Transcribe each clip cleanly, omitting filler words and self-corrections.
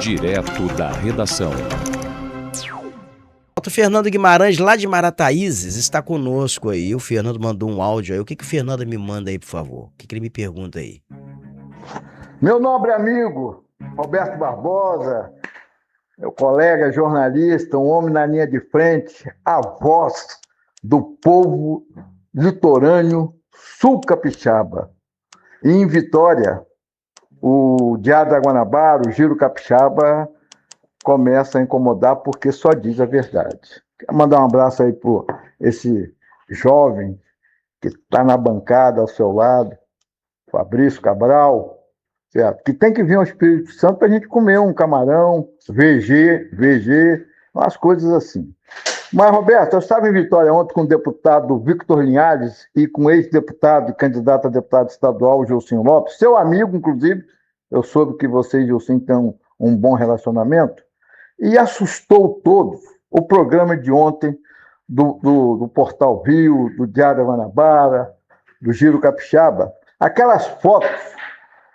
Direto da redação. O Fernando Guimarães, lá de Marataízes, está conosco aí. O Fernando mandou um áudio aí. O que o Fernando me manda aí, por favor? O que ele me pergunta aí? Meu nobre amigo, Roberto Barbosa, meu colega jornalista, um homem na linha de frente, a voz do povo litorâneo sul-capixaba. E em Vitória, o Diário da Guanabara, o Giro Capixaba, começa a incomodar porque só diz a verdade. Quero mandar um abraço aí para esse jovem que está na bancada ao seu lado, Fabrício Cabral, certo? Que tem que vir ao Espírito Santo para a gente comer um camarão, VG, umas coisas assim. Mas, Roberto, eu estava em Vitória ontem com o deputado Victor Linhares e com o ex-deputado e candidato a deputado estadual, Gilcinho Lopes, seu amigo, inclusive. Eu soube que você e Gilcinho têm um bom relacionamento. E assustou todos o programa de ontem do Portal Rio, do Diário da Guanabara, do Giro Capixaba. Aquelas fotos,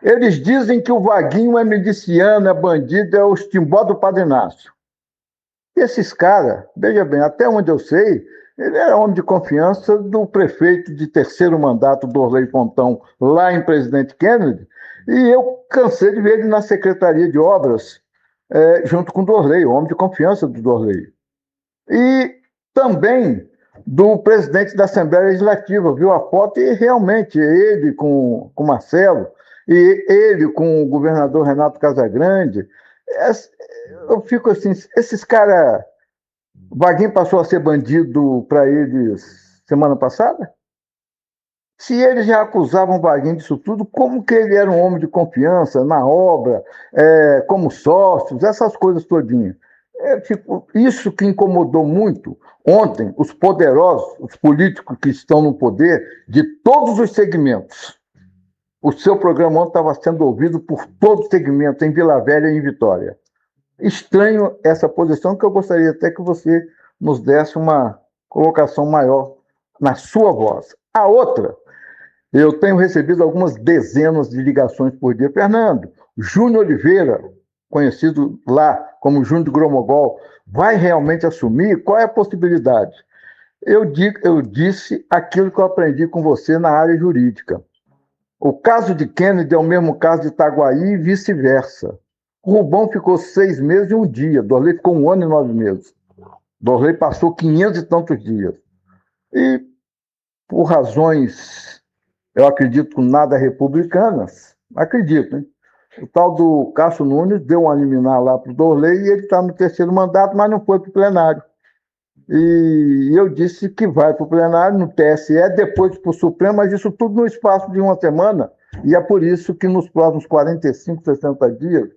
eles dizem que o Vaguinho é miliciano, é bandido, é o Timbó do Padre Inácio. E esses caras, veja bem, até onde eu sei, ele era homem de confiança do prefeito de terceiro mandato, Dorley Pontão, lá em Presidente Kennedy, e eu cansei de ver ele na Secretaria de Obras, junto com o Dorley, o homem de confiança do Dorley. E também do presidente da Assembleia Legislativa, viu a foto e realmente ele com o Marcelo, e ele com o governador Renato Casagrande, eu fico assim, esses caras, o Vaguinho passou a ser bandido para eles semana passada? Se eles já acusavam o Vaguinho disso tudo, como que ele era um homem de confiança na obra, como sócios, essas coisas todinhas. Isso que incomodou muito ontem os poderosos, os políticos que estão no poder de todos os segmentos. O seu programa ontem estava sendo ouvido por todos os segmentos, em Vila Velha e em Vitória. Estranho essa posição, que eu gostaria até que você nos desse uma colocação maior na sua voz. A outra, eu tenho recebido algumas dezenas de ligações por dia. Fernando, Júnior Oliveira, conhecido lá como Júnior de Gromogol, vai realmente assumir? Qual é a possibilidade? Eu disse aquilo que eu aprendi com você na área jurídica. O caso de Kennedy é o mesmo caso de Itaguaí e vice-versa. O Rubão ficou 6 meses e 1 dia. Dorley ficou 1 ano e 9 meses. Dorley passou 500 e tantos dias. E, por razões, eu acredito, nada republicanas, acredito, hein? O tal do Cássio Nunes deu uma liminar lá para o Dorley e ele está no terceiro mandato, mas não foi para o plenário. E eu disse que vai para o plenário, no TSE, depois para o Supremo, mas isso tudo no espaço de uma semana. E é por isso que nos próximos 45, 60 dias,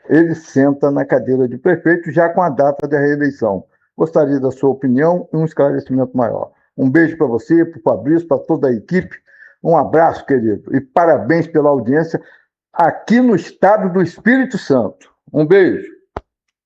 ele senta na cadeira de prefeito, já com a data da reeleição. Gostaria da sua opinião e um esclarecimento maior. Um beijo para você, para o Fabrício, para toda a equipe. Um abraço, querido, e parabéns pela audiência aqui no estado do Espírito Santo. Um beijo.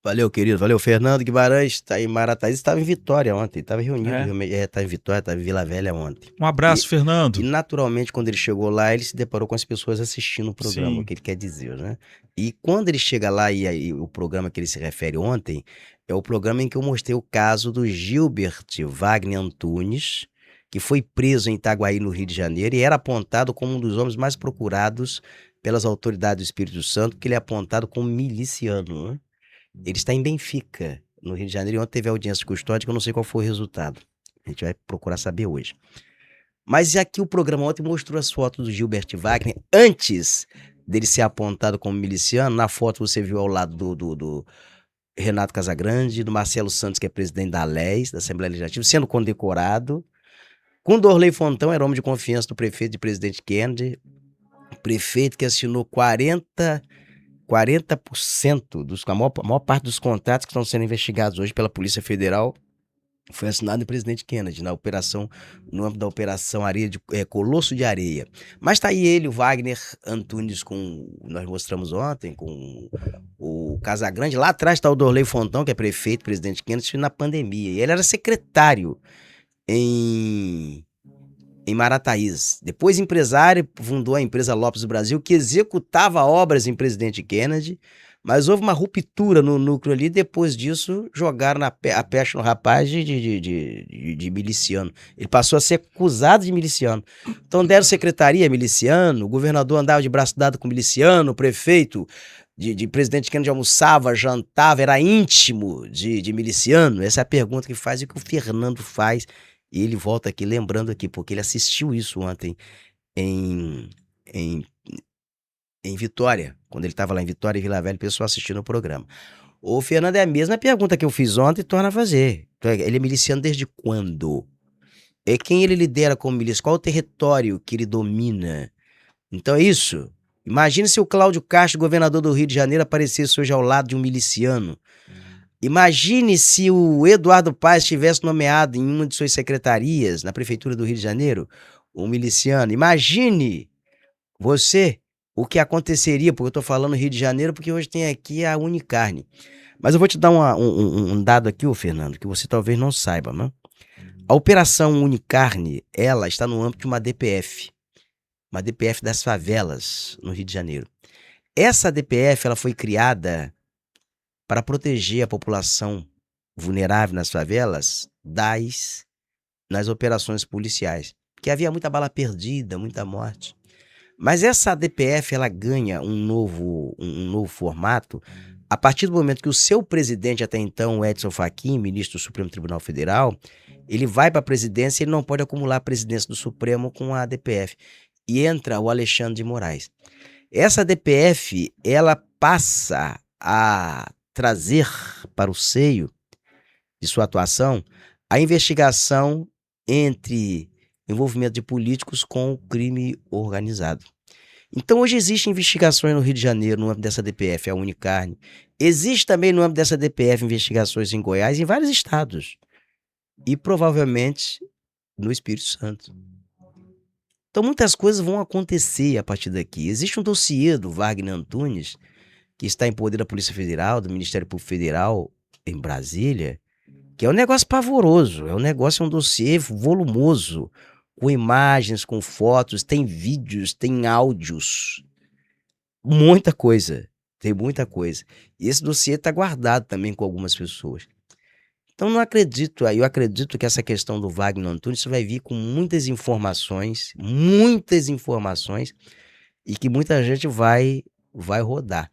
Valeu, querido. Valeu, Fernando Guimarães. Está em Marataízes, estava em Vitória ontem. Estava reunido. Está em Vitória, estava em Vila Velha ontem. Um abraço, Fernando. E naturalmente, quando ele chegou lá, ele se deparou com as pessoas assistindo o programa, Sim. o que ele quer dizer, né? E quando ele chega lá, e aí o programa que ele se refere ontem, é o programa em que eu mostrei o caso do Gilbert Wagner Antunes, que foi preso em Itaguaí, no Rio de Janeiro, e era apontado como um dos homens mais procurados pelas autoridades do Espírito Santo, porque ele é apontado como miliciano, né? Ele está em Benfica, no Rio de Janeiro, e ontem teve audiência de custódia, que eu não sei qual foi o resultado. A gente vai procurar saber hoje. Mas aqui o programa ontem mostrou as fotos do Gilbert Wagner antes dele ser apontado como miliciano. Na foto você viu ao lado do Renato Casagrande, do Marcelo Santos, que é presidente da ALES, da Assembleia Legislativa, sendo condecorado. Com Dorley Pontão, era homem de confiança do prefeito de Presidente Kennedy, prefeito que assinou 40% a maior parte dos contratos que estão sendo investigados hoje pela Polícia Federal foi assinado em Presidente Kennedy, no âmbito da Operação Colosso de Areia. Mas tá aí ele, o Wagner Antunes, nós mostramos ontem, com o Casagrande. Lá atrás está o Dorley Pontão, que é prefeito, Presidente Kennedy, na pandemia. E ele era secretário em em Marataízes. Depois empresário, fundou a empresa Lopes do Brasil, que executava obras em Presidente Kennedy, mas houve uma ruptura no núcleo ali. Depois disso, jogaram a pecha no rapaz de miliciano. Ele passou a ser acusado de miliciano. Então deram secretaria miliciano, o governador andava de braço dado com miliciano, o prefeito de Presidente Kennedy almoçava, jantava, era íntimo de miliciano. Essa é a pergunta que faz e que o Fernando faz. E ele volta aqui lembrando aqui, porque ele assistiu isso ontem em, em, em Vitória, quando ele estava lá em Vitória e Vila Velha, o pessoal assistindo o programa. O Fernando, é a mesma pergunta que eu fiz ontem e torna a fazer. Ele é miliciano desde quando? É quem ele lidera como milícia? Qual o território que ele domina? Então é isso. Imagine se o Cláudio Castro, governador do Rio de Janeiro, aparecesse hoje ao lado de um miliciano. Imagine se o Eduardo Paes tivesse nomeado em uma de suas secretarias na Prefeitura do Rio de Janeiro um miliciano. Imagine você o que aconteceria, porque eu estou falando Rio de Janeiro, porque hoje tem aqui a Unicarne. Mas eu vou te dar um dado aqui, ô Fernando, que você talvez não saiba, né? A Operação Unicarne, ela está no âmbito de uma DPF das favelas no Rio de Janeiro. Essa DPF, ela foi criada para proteger a população vulnerável nas favelas nas operações policiais, porque havia muita bala perdida, muita morte. Mas essa DPF, ela ganha um novo formato a partir do momento que o seu presidente, até então, Edson Fachin, ministro do Supremo Tribunal Federal, ele vai para a presidência e ele não pode acumular a presidência do Supremo com a DPF. E entra o Alexandre de Moraes. Essa DPF, ela passa a trazer para o seio de sua atuação a investigação entre envolvimento de políticos com o crime organizado. Então hoje existem investigações no Rio de Janeiro no âmbito dessa DPF, a Unicarne. Existe também no âmbito dessa DPF investigações em Goiás, em vários estados. E provavelmente no Espírito Santo. Então muitas coisas vão acontecer a partir daqui. Existe um dossiê do Wagner Antunes, que está em poder da Polícia Federal, do Ministério Público Federal, em Brasília, que é um negócio pavoroso, é um dossiê volumoso, com imagens, com fotos, tem vídeos, tem áudios, muita coisa, tem muita coisa. E esse dossiê está guardado também com algumas pessoas. Então eu acredito que essa questão do Wagner Antunes vai vir com muitas informações, e que muita gente vai rodar.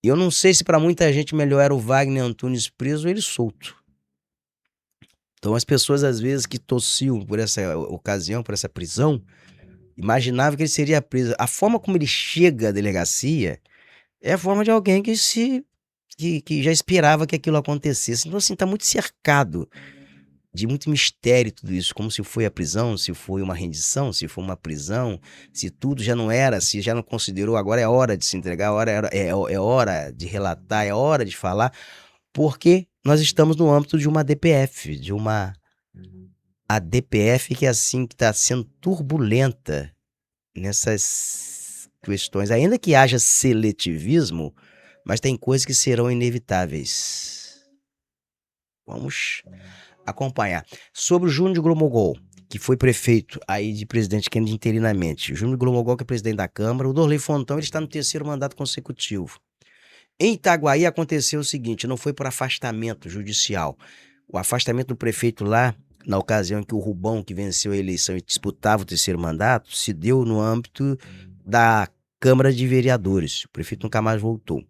Eu não sei se para muita gente melhor era o Wagner Antunes preso ou ele solto. Então as pessoas às vezes que torciam por essa ocasião, por essa prisão, imaginavam que ele seria preso. A forma como ele chega à delegacia é a forma de alguém que já esperava que aquilo acontecesse. Então assim, tá muito cercado de muito mistério tudo isso, como se foi a prisão, se foi uma rendição, se foi uma prisão, se tudo já não era, se já não considerou, agora é hora de se entregar, é hora de relatar, é hora de falar, porque nós estamos no âmbito de uma DPF, a DPF que é assim, que está sendo turbulenta nessas questões, ainda que haja seletivismo, mas tem coisas que serão inevitáveis. Vamos acompanhar. Sobre o Júnior de Gromogol, que foi prefeito aí de Presidente Kennedy interinamente. O Júnior de Gromogol, que é presidente da Câmara. O Dorley Fontão, ele está no 3º mandato consecutivo. Em Itaguaí aconteceu o seguinte, não foi por afastamento judicial. O afastamento do prefeito lá, na ocasião em que o Rubão, que venceu a eleição e disputava o 3º mandato, se deu no âmbito da Câmara de Vereadores. O prefeito nunca mais voltou.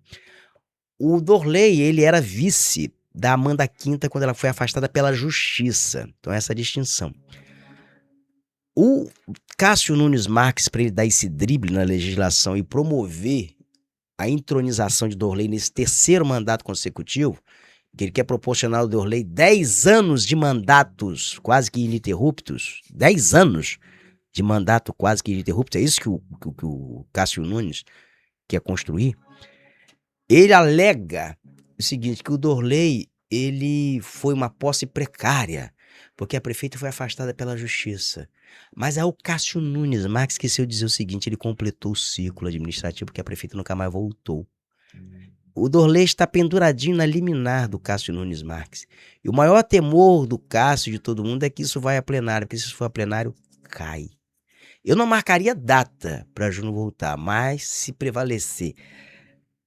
O Dorley, ele era vice da Amanda Quinta quando ela foi afastada pela Justiça. Então essa é a distinção. O Cássio Nunes Marques, para ele dar esse drible na legislação e promover a entronização de Dorley nesse 3º mandato consecutivo, que ele quer proporcionar ao Dorley 10 anos de mandatos quase que ininterruptos, 10 anos de mandato quase que ininterrupto, é isso que o Cássio Nunes quer construir. Ele alega o seguinte, que o Dorley, ele foi uma posse precária, porque a prefeita foi afastada pela Justiça. Mas aí o Cássio Nunes Marques esqueceu de dizer o seguinte, ele completou o ciclo administrativo, porque a prefeita nunca mais voltou. O Dorley está penduradinho na liminar do Cássio Nunes Marques. E o maior temor do Cássio, de todo mundo, é que isso vai a plenário, porque se isso for a plenário, cai. Eu não marcaria data para Júnior voltar, mas se prevalecer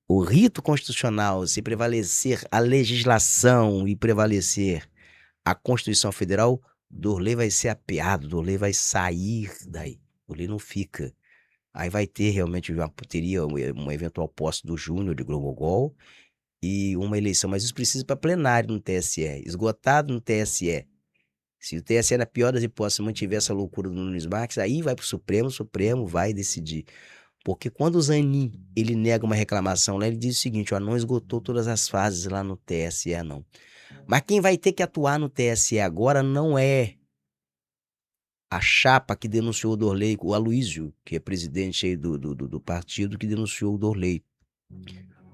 o rito constitucional, se prevalecer a legislação e prevalecer a Constituição Federal, Dorley vai ser apeado, Dorley vai sair daí. Dorley não fica. Aí vai ter realmente teria uma eventual posse do Júnior de Grobogol e uma eleição, mas isso precisa para plenário no TSE, esgotado no TSE. Se o TSE, na pior das hipóteses, mantiver essa loucura do Nunes Marques, aí vai para o Supremo, o Supremo vai decidir. Porque quando o Zanin, ele nega uma reclamação lá, ele diz o seguinte, ó, não esgotou todas as fases lá no TSE, não. Mas quem vai ter que atuar no TSE agora não é a chapa que denunciou o Dorley, o Aloísio, que é presidente aí do partido, que denunciou o Dorley.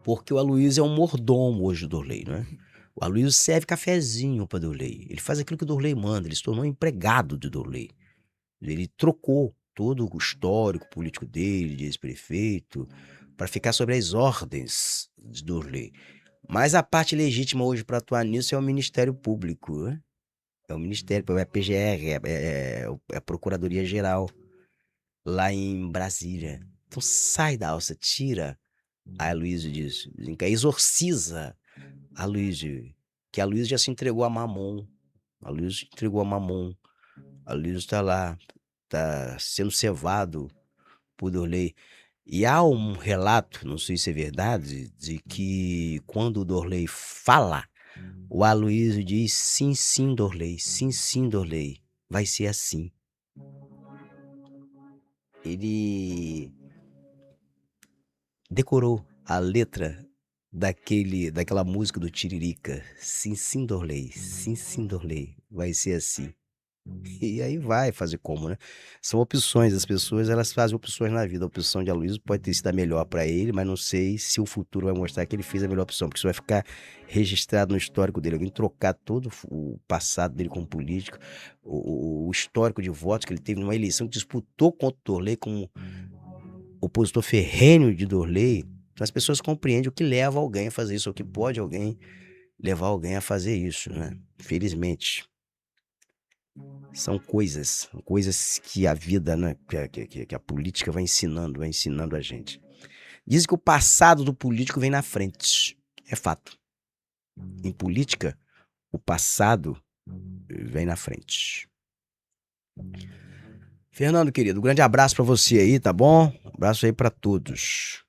Porque o Aloísio é um mordomo hoje do Dorley, não é? O Aloísio serve cafezinho para Dorley. Ele faz aquilo que o Dorley manda, ele se tornou empregado de Dorley. Ele trocou todo o histórico político dele, de ex-prefeito, para ficar sobre as ordens de Dorley. Mas a parte legítima hoje para atuar nisso é o Ministério Público, né? É o Ministério, é a PGR, é a Procuradoria-Geral, lá em Brasília. Então sai da alça, tira a Aloísio disso, exorciza a Aloísio, que a Aloísio já se entregou a Mamon. A Aloísio entregou a Mamon. A Aloísio está lá, está sendo cevado por Dorley. E há um relato, não sei se é verdade, de que quando o Dorley fala, o Aloísio diz sim, sim, Dorley, sim, sim, Dorley, vai ser assim. Ele decorou a letra daquela música do Tiririca, sim, sim, Dorley, vai ser assim. E aí vai fazer como, né? São opções, as pessoas elas fazem opções na vida. A opção de Aloysio pode ter sido a melhor para ele, mas não sei se o futuro vai mostrar que ele fez a melhor opção, porque isso vai ficar registrado no histórico dele. Alguém trocar todo o passado dele como político, o histórico de votos que ele teve numa eleição que disputou contra o Dorley como opositor ferrenho de Dorley. Então as pessoas compreendem o que leva alguém a fazer isso, o que pode alguém levar alguém a fazer isso, né? Felizmente. São coisas que a vida, né, que a política vai ensinando a gente. Dizem que o passado do político vem na frente. É fato. Em política, o passado vem na frente. Fernando, querido, um grande abraço pra você aí, tá bom? Um abraço aí pra todos.